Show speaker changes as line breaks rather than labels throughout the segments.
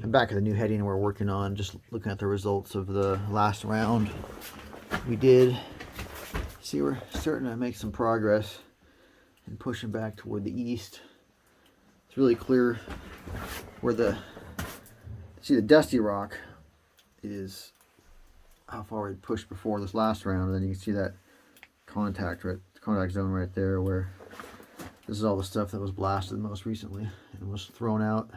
I'm back at the new heading we're working on, just looking at the results of the last round we did. See, we're starting to make some progress and pushing back toward the east. It's really clear where the dusty rock is how far we pushed before this last round, and then you can see that contact zone right there where this is all the stuff that was blasted most recently and was thrown out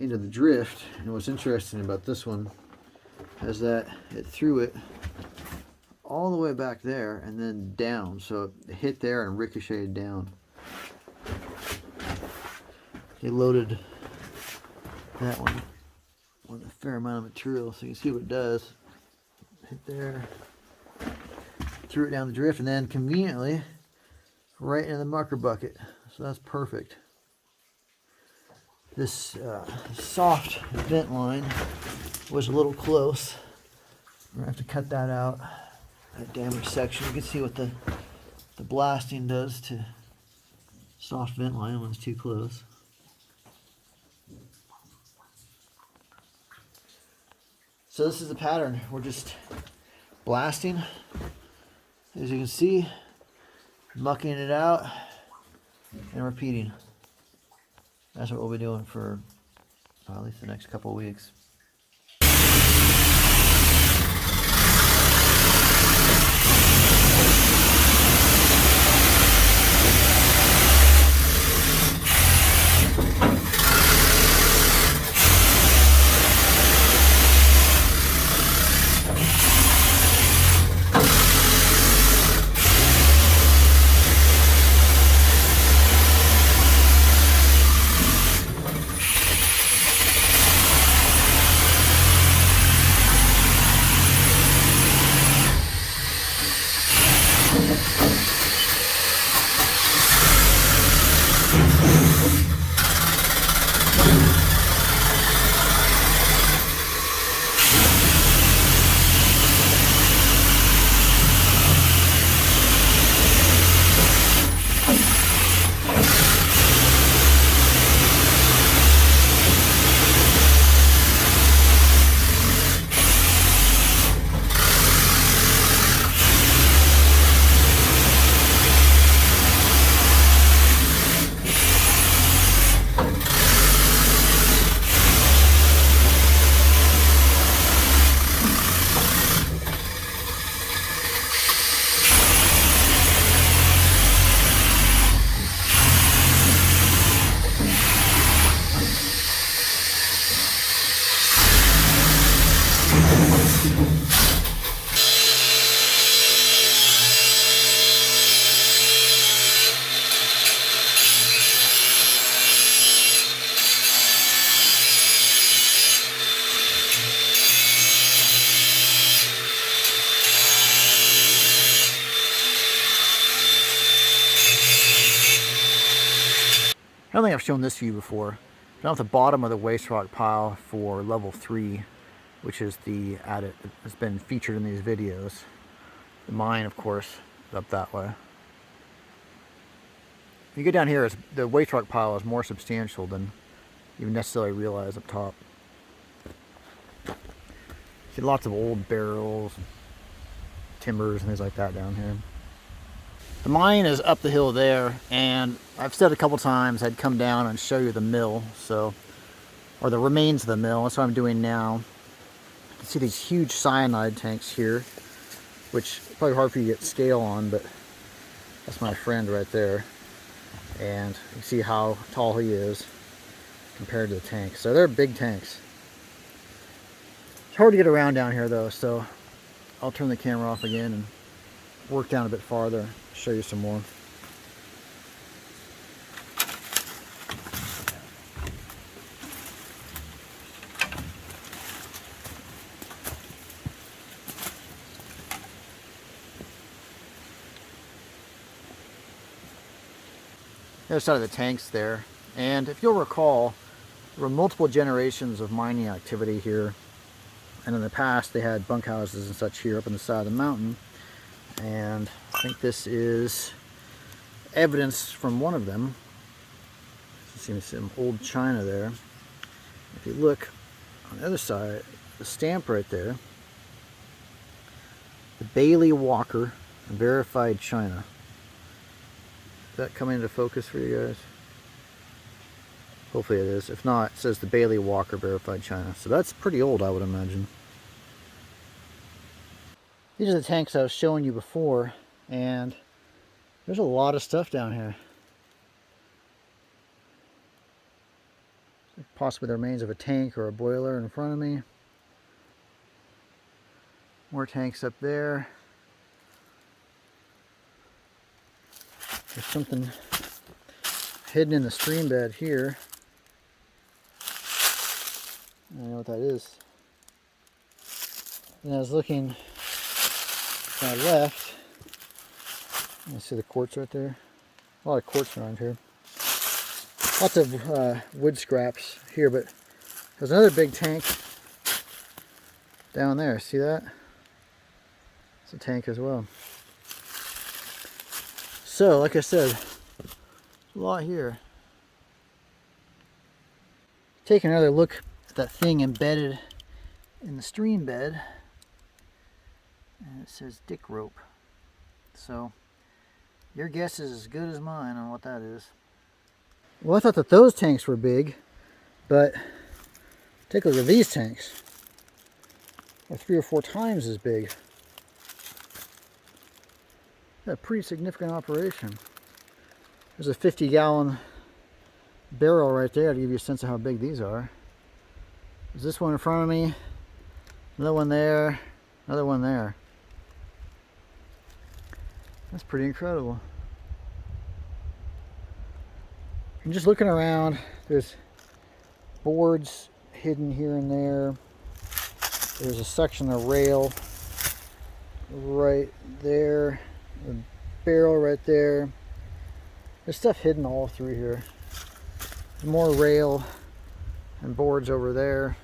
into the drift. And what's interesting about this one is that it threw it all the way back there and then down, so it hit there and ricocheted down. They loaded that one with a fair amount of material, so you can see what it does. Hit there, threw it down the drift, and then conveniently right into the mucker bucket, so that's perfect. This soft vent line was a little close. We're gonna have to cut that out, that damaged section. You can see what the blasting does to soft vent line when it's too close. So this is the pattern. We're just blasting, as you can see, mucking it out, and repeating. That's what we'll be doing for at least the next couple of weeks. I don't think I've shown this view before. Down at the bottom of the waste rock pile for level 3, which is the adit that has been featured in these videos. The mine, of course, is up that way. If you go down here, the waste rock pile is more substantial than you necessarily realize up top. See lots of old barrels, timbers, and things like that down here. The mine is up the hill there, and I've said a couple times I'd come down and show you the mill, or the remains of the mill. That's what I'm doing now. You can see these huge cyanide tanks here, which is probably hard for you to get scale on, but that's my friend right there. And you can see how tall he is compared to the tank. So they're big tanks. It's hard to get around down here though, so I'll turn the camera off again and work down a bit farther, show you some more. The other side of the tanks there, and if you'll recall, there were multiple generations of mining activity here, and in the past they had bunkhouses and such here up on the side of the mountain. And I think this is evidence from one of them. You see some old china there. If you look on the other side, the stamp right there, the Bailey Walker Verified China. Is that coming into focus for you guys? Hopefully it is. If not, it says the Bailey Walker Verified China. So that's pretty old, I would imagine. These are the tanks I was showing you before, and there's a lot of stuff down here. Possibly the remains of a tank or a boiler in front of me. More tanks up there. There's something hidden in the stream bed here. I don't know what that is. And I was looking to my left. I see the quartz right there. A lot of quartz around here. Lots of wood scraps here, but there's another big tank down there. See that? It's a tank as well. So, like I said, there's a lot here. Take another look at that thing embedded in the stream bed, and it says dick rope. So, your guess is as good as mine on what that is. Well, I thought that those tanks were big, but take a look at these tanks. They're 3 or 4 times as big. A pretty significant operation. There's a 50-gallon barrel right there to give you a sense of how big these are. There's this one in front of me, another one there, another one there. That's pretty incredible. I'm just looking around. There's boards hidden here and there. There's a section of rail right there. A barrel right there. There's stuff hidden all through here. There's more rail and boards over there.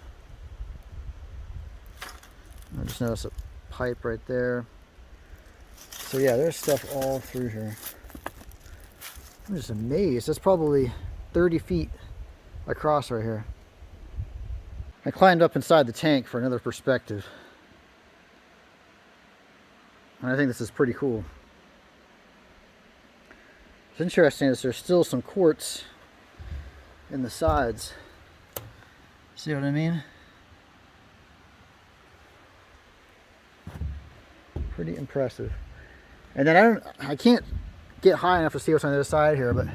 I just noticed a pipe right there. So yeah, there's stuff all through here. I'm just amazed. That's probably 30 feet across right here. I climbed up inside the tank for another perspective. And I think this is pretty cool. What's interesting is there's still some quartz in the sides. See what I mean? Pretty impressive. And then I can't get high enough to see what's on the other side here, but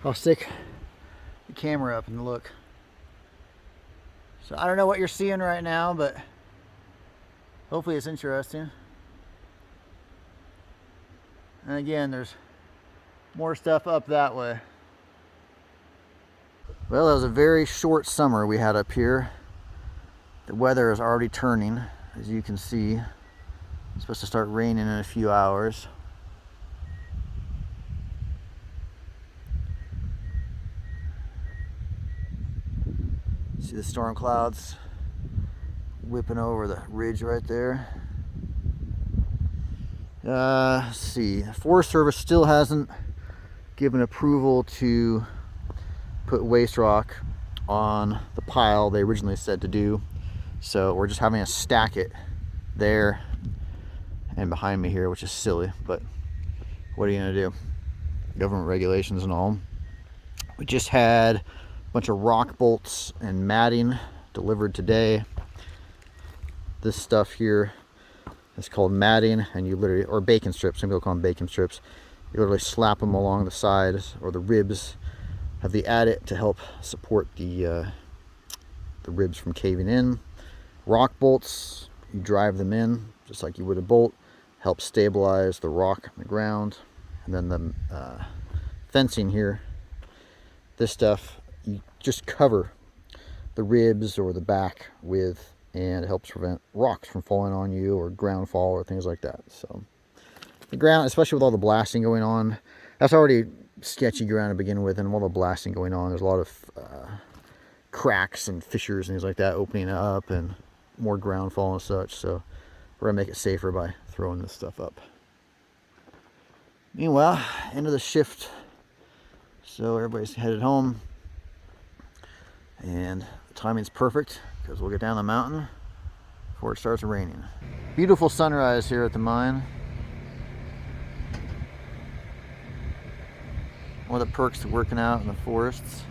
I'll stick the camera up and look. So I don't know what you're seeing right now, but hopefully it's interesting. And again, there's more stuff up that way. Well, that was a very short summer we had up here. The weather is already turning, as you can see. It's supposed to start raining in a few hours. See the storm clouds whipping over the ridge right there. Let's see. The Forest Service still hasn't given approval to put waste rock on the pile they originally said to do. So we're just having to stack it there and behind me here, which is silly, but what are you gonna do? Government regulations and all. We just had a bunch of rock bolts and matting delivered today. This stuff here is called matting, and you literally, or bacon strips, some people call them bacon strips. You literally slap them along the sides or the ribs of the adit to help support the ribs from caving in. Rock bolts, you drive them in just like you would a bolt, help stabilize the rock on the ground. And then the fencing here, this stuff, you just cover the ribs or the back with, and it helps prevent rocks from falling on you or ground fall or things like that. So the ground, especially with all the blasting going on, that's already sketchy ground to begin with, and with all the blasting going on, there's a lot of cracks and fissures and things like that opening up and more ground fall and such. So we're gonna make it safer by throwing this stuff up. Meanwhile, end of the shift, so everybody's headed home, and Timing's perfect because we'll get down the mountain before it starts raining. Beautiful sunrise here at the mine. One of the perks of working out in the forests.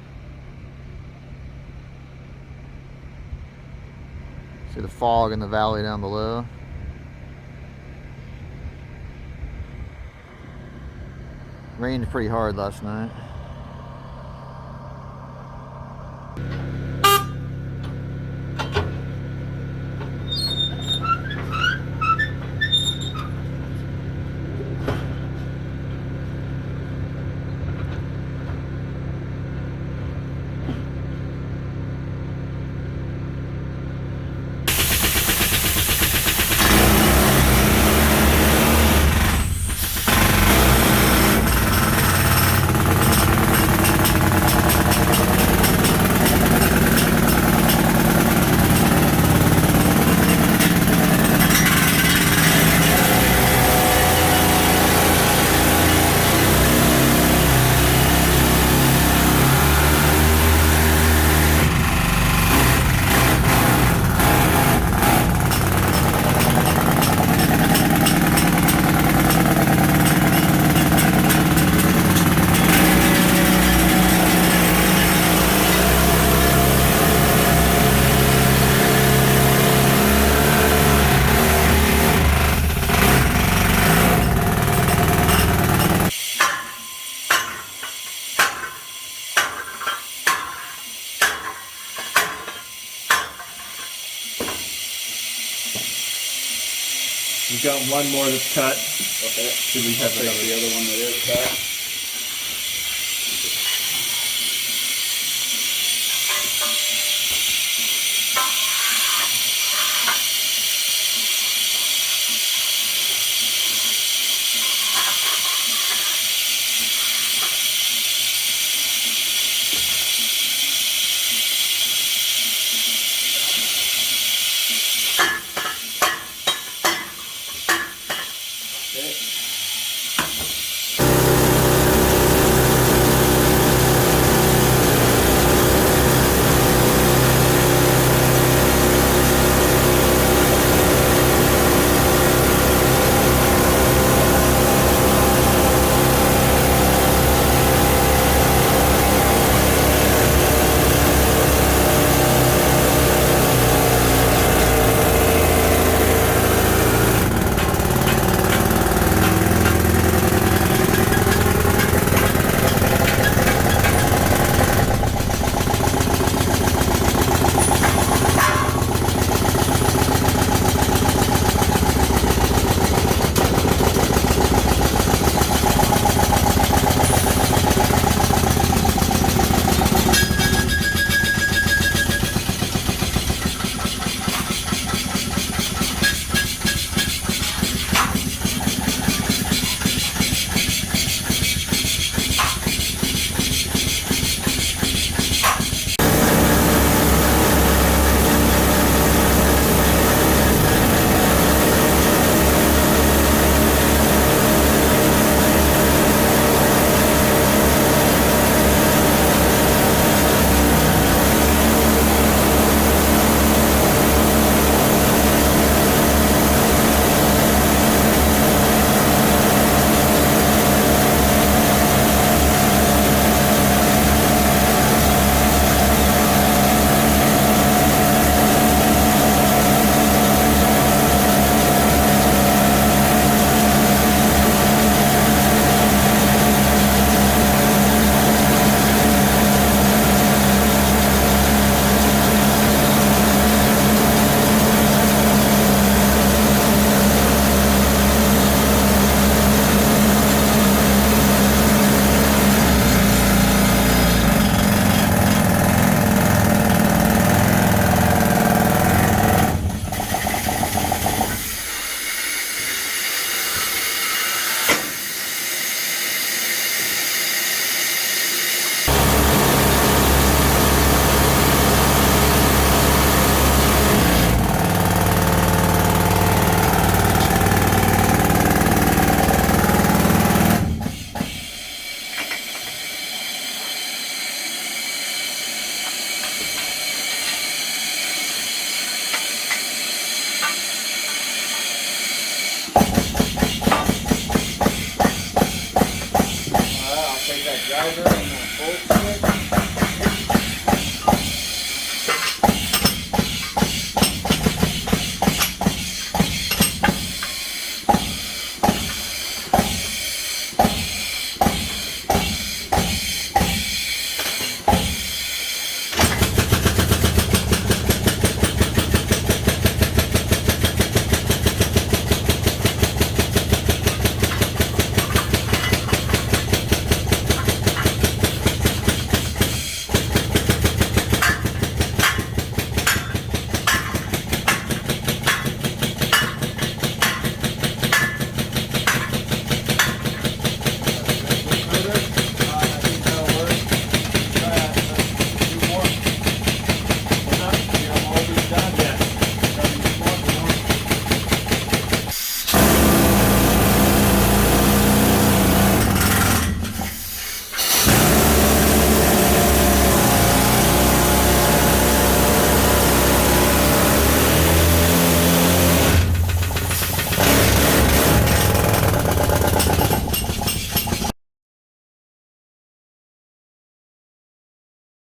See the fog in the valley down below. Rained pretty hard last night.
We've got one more that's cut.
Okay.
Should we have
Take the other one that is cut. driver and the bolt stick.